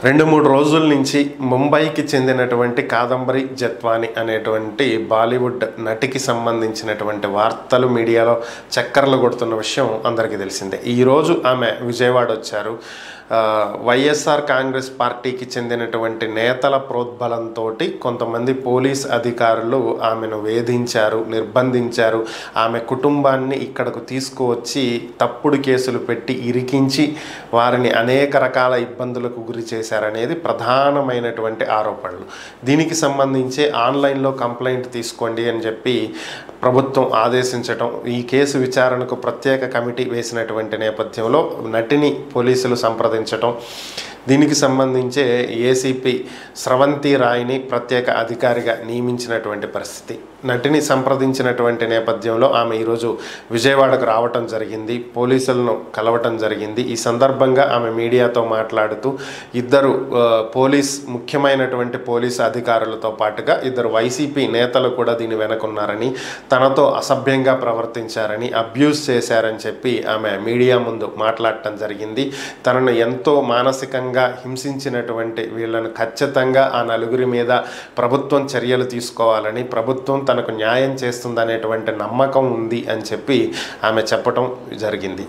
2-3 రోజుల నుంచి ముంబైకి చెందినటువంటి కాదంబరి జత్వాని అనేటువంటి బాలీవుడ్ నటికి సంబంధించినటువంటి వార్తలు మీడియాలో చక్కర్లు కొడుతున్న విషయం అందరికీ తెలిసిందే. ఈరోజు ఆమె విజయవాడ వచ్చారు. వైఎస్ఆర్ కాంగ్రెస్ పార్టీకి చెందినటువంటి నేతల ప్రోద్బలంతో కొంతమంది పోలీస్ అధికారులు ఆమెను వేధించారు, నిర్బంధించారు. ఆమె కుటుంబాన్ని ఇక్కడకు తీసుకువచ్చి తప్పుడు కేసులు పెట్టి ఇరికించి వారిని అనేక రకాల ఇబ్బందులకు గురి చేశారనేది ప్రధానమైనటువంటి ఆరోపణలు. దీనికి సంబంధించి ఆన్లైన్లో కంప్లైంట్ తీసుకోండి అని చెప్పి ప్రభుత్వం ఆదేశించటం, ఈ కేసు విచారణకు ప్రత్యేక కమిటీ వేసినటువంటి నేపథ్యంలో నటిని పోలీసులు సంప్రదించటం, దీనికి సంబంధించే ఏసీపీ స్రవంతి రాయ్ని ప్రత్యేక అధికారిగా నియమించినటువంటి పరిస్థితి. నటిని సంప్రదించినటువంటి నేపథ్యంలో ఆమె ఈరోజు విజయవాడకు రావటం జరిగింది, పోలీసులను కలవటం జరిగింది. ఈ సందర్భంగా ఆమె మీడియాతో మాట్లాడుతూ ముఖ్యమైనటువంటి పోలీసు అధికారులతో పాటుగా 2 వైసీపీ నేతలు కూడా దీని వెనకున్నారని, తనతో అసభ్యంగా ప్రవర్తించారని, అబ్యూస్ చేశారని చెప్పి ఆమె మీడియా ముందు మాట్లాడటం జరిగింది. తనను ఎంతో మానసికంగా హింసించినటువంటి వీళ్లను ఖచ్చితంగా ఆ నలుగురి మీద ప్రభుత్వం చర్యలు తీసుకోవాలని, ప్రభుత్వం తనకు న్యాయం చేస్తుందనేటువంటి నమ్మకం ఉంది అని చెప్పి ఆమె చెప్పటం జరిగింది.